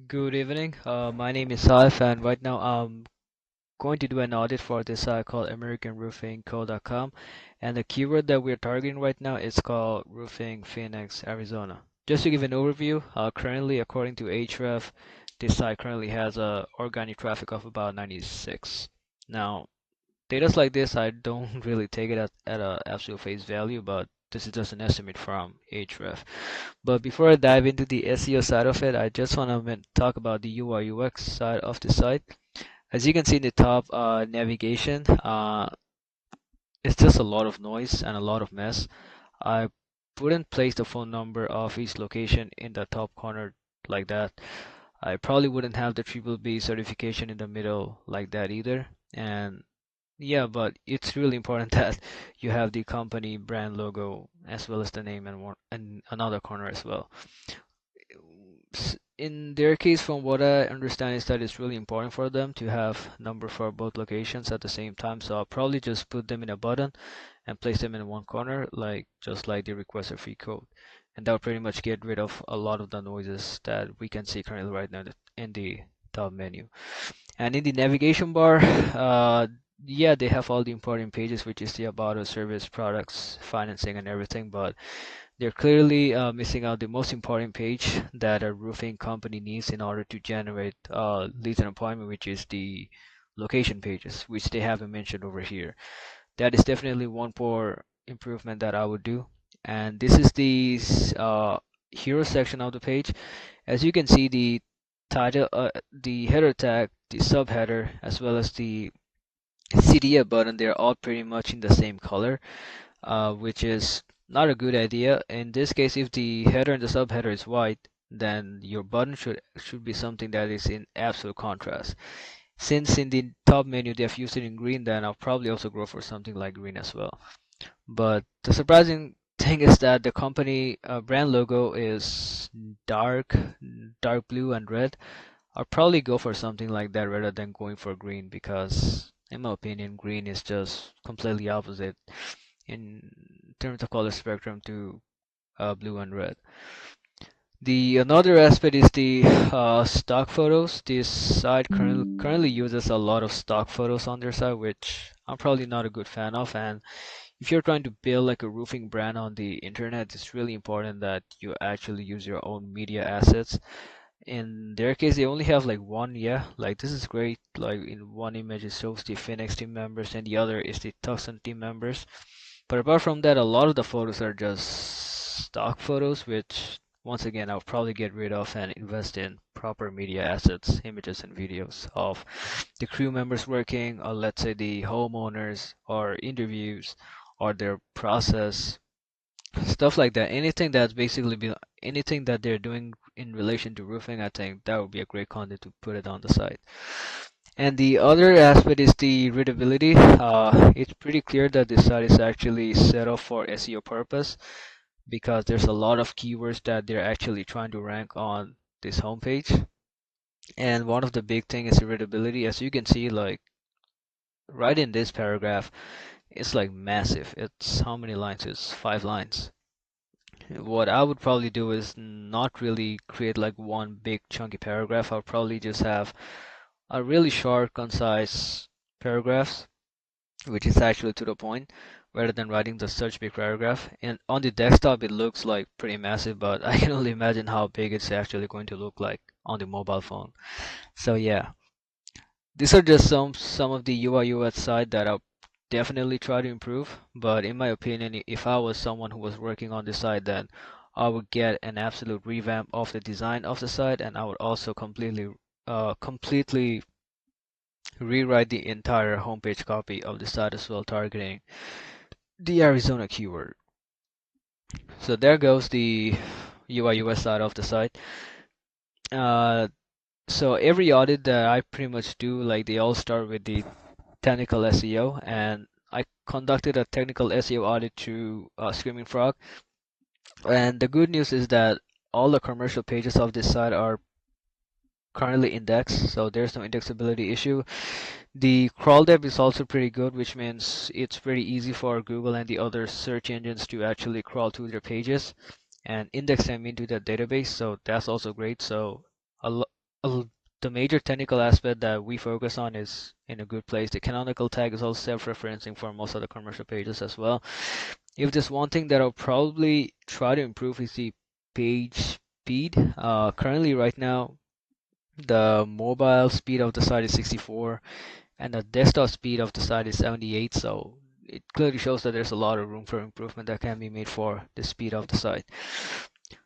Good evening. My name is Saif, and right now I'm going to do an audit for this site called AmericanRoofingCo.com. And the keyword that we're targeting right now is called Roofing Phoenix, Arizona. Just to give an overview, currently, according to Ahref, this site currently has a organic traffic of about 96. Now, data like this, I don't really take it at a absolute face value, but this is just an estimate from Ahref. But before I dive into the SEO side of it, I just want to talk about the UI UX side of the site. As you can see in the top navigation, it's just a lot of noise and a lot of mess. I wouldn't place the phone number of each location in the top corner like that. I probably wouldn't have the triple B certification in the middle like that either. And yeah, but it's really important that you have the company brand logo as well as the name and another corner as well. In their case, from what I understand, is that it's really important for them to have number for both locations at the same time. So I'll probably just put them in a button and place them in one corner, like just like the request a free code. And that will pretty much get rid of a lot of the noises that we can see currently right now in the top menu. And in the navigation bar, yeah, they have all the important pages, which is the about us, service, products, financing, and everything. But they're clearly missing out the most important page that a roofing company needs in order to generate leads and appointment, which is the location pages, which they haven't mentioned over here. That is definitely one more improvement that I would do. And this is the hero section of the page. As you can see, the title, the header tag, the subheader, as well as the CDA button, they're all pretty much in the same color, which is not a good idea. In this case, if the header and the subheader is white, then your button should be something that is in absolute contrast. Since in the top menu they have used it in green, then I'll probably also go for something like green as well. But the surprising thing is that the company brand logo is dark, dark blue and red. I'll probably go for something like that rather than going for green because, in my opinion, green is just completely opposite in terms of color spectrum to blue and red. The another aspect is the stock photos. This site currently uses a lot of stock photos on their site, which I'm probably not a good fan of. And if you're trying to build like a roofing brand on the internet, it's really important that you actually use your own media assets. In their case, they only have like one, yeah, like this is great. Like in one image, it shows the Phoenix team members, and the other is the Tucson team members. But apart from that, a lot of the photos are just stock photos, which once again I'll probably get rid of and invest in proper media assets, images and videos of the crew members working, or let's say the homeowners, or interviews, or their process, stuff like that. Anything that they're doing in relation to roofing, I think that would be a great content to put it on the site. And the other aspect is the readability. It's pretty clear that this site is actually set up for SEO purpose because there's a lot of keywords that they're actually trying to rank on this homepage. And one of the big thing is readability. As you can see, like right in this paragraph, it's like massive. It's how many lines? It's 5 lines. What I would probably do is not really create like one big chunky paragraph. I'll probably just have a really short, concise paragraphs, which is actually to the point, rather than writing the such big paragraph. And on the desktop, it looks like pretty massive, but I can only imagine how big it's actually going to look like on the mobile phone. So yeah, these are just some of the UI UX side that I'll definitely try to improve. But in my opinion, if I was someone who was working on the site, then I would get an absolute revamp of the design of the site, and I would also completely rewrite the entire homepage copy of the site as well, targeting the Arizona keyword. So there goes the UI UX side of the site. Uh, so every audit that I pretty much do, like they all start with the technical SEO, and I conducted a technical SEO audit to Screaming Frog. And the good news is that all the commercial pages of this site are currently indexed, so there's no indexability issue. The crawl depth is also pretty good, which means it's pretty easy for Google and the other search engines to actually crawl to their pages and index them into the database. So that's also great. So uh, the major technical aspect that we focus on is in a good place. The canonical tag is also self-referencing for most of the commercial pages as well. If there's one thing that I'll probably try to improve is the page speed. Currently, right now, the mobile speed of the site is 64 and the desktop speed of the site is 78. So it clearly shows that there's a lot of room for improvement that can be made for the speed of the site.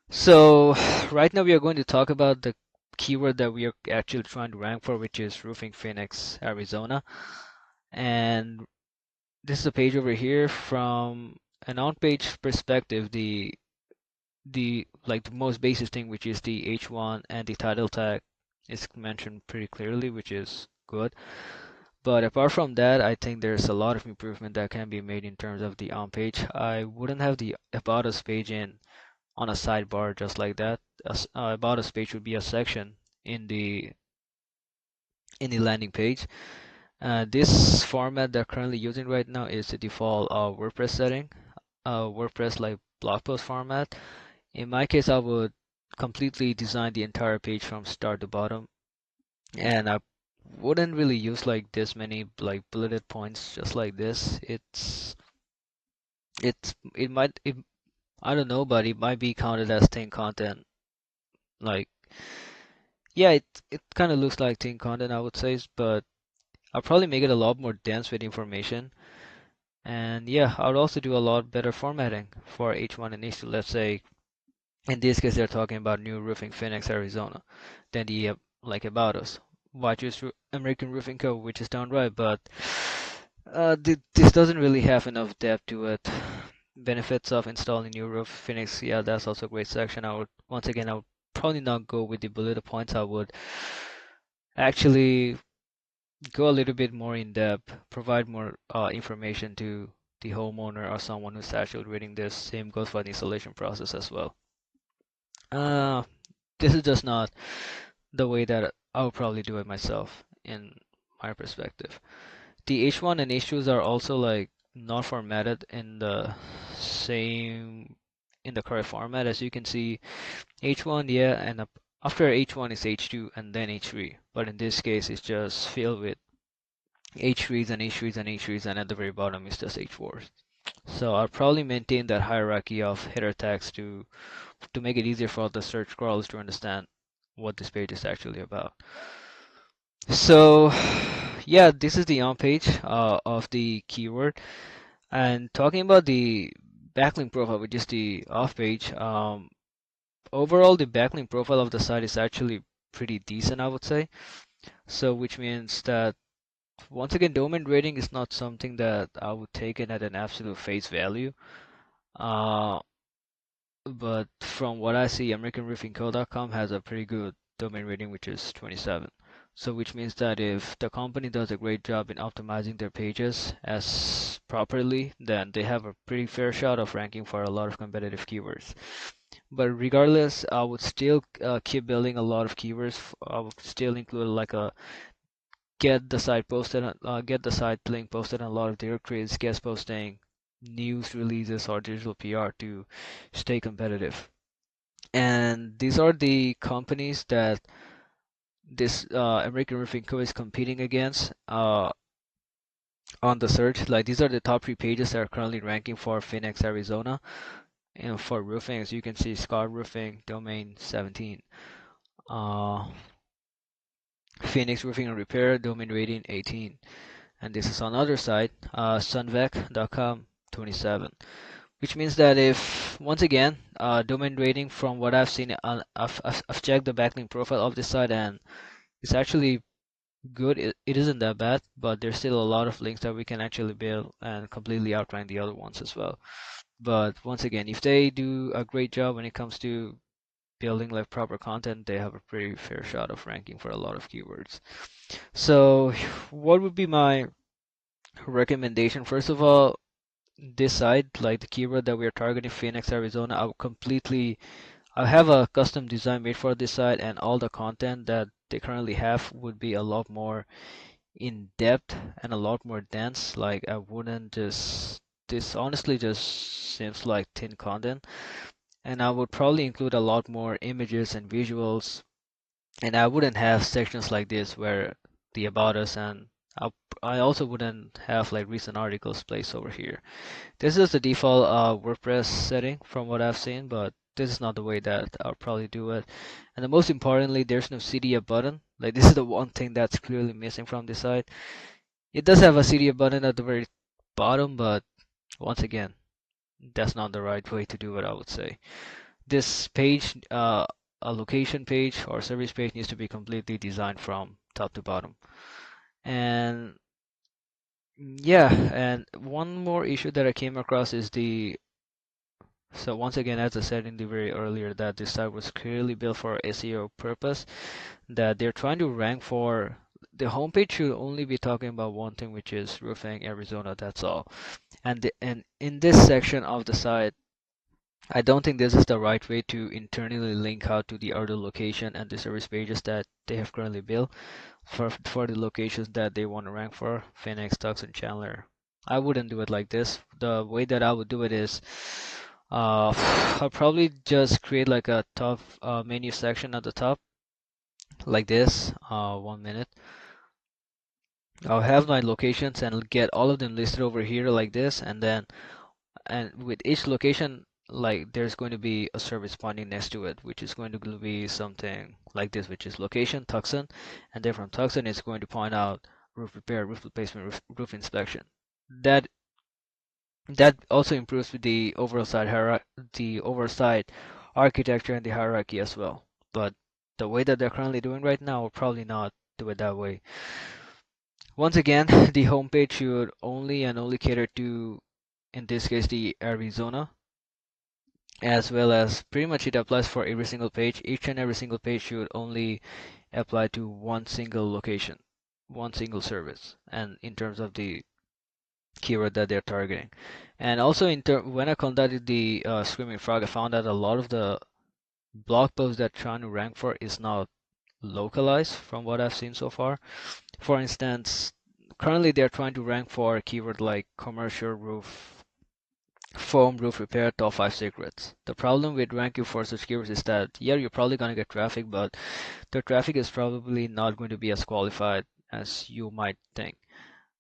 So right now we are going to talk about the keyword that we are actually trying to rank for, which is roofing Phoenix, Arizona. And this is a page over here from an on-page perspective, the like the most basic thing, which is the H1 and the title tag is mentioned pretty clearly, which is good. But apart from that, I think there's a lot of improvement that can be made in terms of the on-page. I wouldn't have the About Us page on a sidebar just like that. About Us page would be a section in the landing page. This format they're currently using right now is the default WordPress setting, WordPress like blog post format. In my case, I would completely design the entire page from start to bottom, and I wouldn't really use like this many like bulleted points just like this. It might I don't know, but it might be counted as thin content. Like yeah, it kind of looks like thin content I would say, but I'll probably make it a lot more dense with information. And yeah, I would also do a lot better formatting for H1 and H2. Let's say in this case they're talking about new roofing Phoenix, Arizona. Then the like about us. Why choose American Roofing Co., which is done right, but this doesn't really have enough depth to it. Benefits of installing new roof Phoenix, yeah, that's also a great section. I would probably not go with the bullet points. I would actually go a little bit more in depth, provide more information to the homeowner or someone who's actually reading this. Same goes for the installation process as well. Uh, this is just not the way that I would probably do it myself in my perspective. The H1 and H2s are also like not formatted in the same in the correct format. As you can see, H1, yeah, and after H1 is H2 and then H3. But in this case, it's just filled with H3s and H3s and H3s, and at the very bottom is just H4s. So I'll probably maintain that hierarchy of header tags to make it easier for the search crawlers to understand what this page is actually about. So yeah, this is the on page of the keyword. And talking about the backlink profile, which is the off page, overall the backlink profile of the site is actually pretty decent, I would say. So which means that once again, domain rating is not something that I would take it at an absolute face value. Uh, but from what I see, AmericanRoofingCo.com has a pretty good domain rating, which is 27. So which means that if the company does a great job in optimizing their pages as properly, then they have a pretty fair shot of ranking for a lot of competitive keywords. But regardless, I would still keep building a lot of keywords. I would still include like a get the site link posted on a lot of directories, guest posting, news releases, or digital PR to stay competitive. And these are the companies that this American Roofing Co. is competing against on the search. Like these are the top 3 pages that are currently ranking for Phoenix, Arizona. And for roofing, as you can see, Scott Roofing, domain 17. Uh, Phoenix Roofing and Repair, domain rating 18. And this is on other side, sunvec.com 27. Which means that if, once again, domain rating from what I've seen, I've checked the backlink profile of this site and it's actually good. It isn't that bad, but there's still a lot of links that we can actually build and completely outrank the other ones as well. But once again, if they do a great job when it comes to building like proper content, they have a pretty fair shot of ranking for a lot of keywords. So, what would be my recommendation? First of all, this site, like the keyword that we are targeting, Phoenix, Arizona, I have a custom design made for this site, and all the content that they currently have would be a lot more in depth and a lot more dense. Like I wouldn't just this honestly just seems like thin content, and I would probably include a lot more images and visuals And I wouldn't have sections like this where the about us, and I, I also wouldn't have like recent articles placed over here. This is the default WordPress setting from what I've seen, but this is not the way that I'll probably do it. And the most importantly, there's no CDF button. Like this is the one thing that's clearly missing from this site. It does have a CDF button at the very bottom, but once again, that's not the right way to do it, I would say. This page, a location page or service page needs to be completely designed from top to bottom. And yeah, and one more issue that I came across is so once again, as I said in the very earlier, that this site was clearly built for SEO purpose, that they're trying to rank for the homepage should only be talking about one thing, which is roofing Arizona, that's all. And in this section of the site, I don't think this is the right way to internally link out to the other location and the service pages that they have currently built for the locations that they want to rank for, Phoenix, Tucson, Chandler. I wouldn't do it like this. The way that I would do it is I'll probably just create like a top menu section at the top like this. 1 minute. I'll have my locations and get all of them listed over here like this, and with each location, like there's going to be a service pointing next to it, which is going to be something like this, which is location Tucson, and then from Tucson it's going to point out roof repair, roof replacement, roof inspection. That that also improves with the overall site the overall site architecture and the hierarchy as well. But the way that they're currently doing right now, will probably not do it that way. Once again, the homepage should only and only cater to, in this case, the Arizona, as well as pretty much it applies for every single page. Each and every single page should only apply to one single location, one single service, and in terms of the keyword that they're targeting. And also, when I conducted the Screaming Frog, I found that a lot of the blog posts that trying to rank for is not localized from what I've seen so far. For instance, currently they're trying to rank for a keyword like commercial roof foam roof repair top 5 secrets. The problem with ranking for such keywords is that, yeah, you're probably going to get traffic, but the traffic is probably not going to be as qualified as you might think.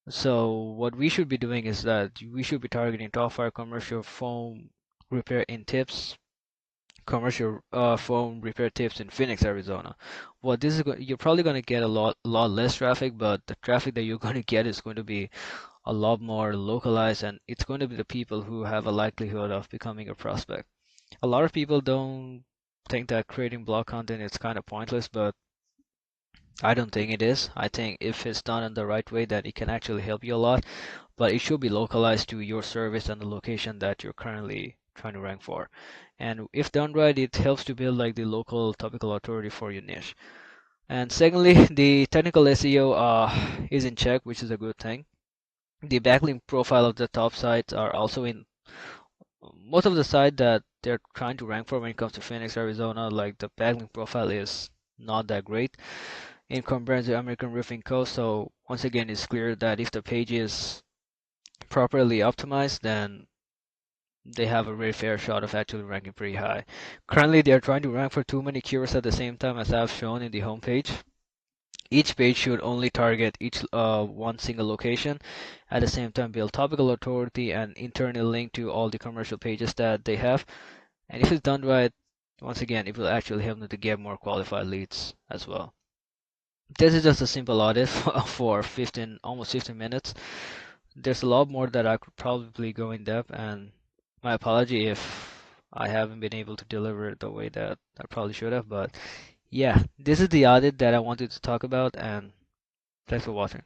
So what we should be doing is that we should be targeting top 5 commercial foam repair in tips, commercial foam repair tips in Phoenix, Arizona. What this is, you're probably going to get a lot less traffic, but the traffic that you're going to get is going to be a lot more localized, and it's going to be the people who have a likelihood of becoming a prospect. A lot of people don't think that creating blog content is kind of pointless, but I don't think it is. I think if it's done in the right way, that it can actually help you a lot, but it should be localized to your service and the location that you're currently trying to rank for. And if done right, it helps to build like the local topical authority for your niche. And secondly, the technical SEO is in check, which is a good thing. The backlink profile of the top sites are also in most of the sites that they're trying to rank for when it comes to Phoenix, Arizona. Like the backlink profile is not that great in comparison to American Roofing Co. So once again, it's clear that if the page is properly optimized, then they have a very fair shot of actually ranking pretty high. Currently, they're trying to rank for too many keywords at the same time, as I've shown in the homepage. Each page should only target each one single location, at the same time build topical authority and internal link to all the commercial pages that they have. And if it's done right, once again, it will actually help them to get more qualified leads as well. This is just a simple audit for 15, almost 15 minutes. There's a lot more that I could probably go in depth, and my apology if I haven't been able to deliver it the way that I probably should have. But yeah, this is the audit that I wanted to talk about, and thanks for watching.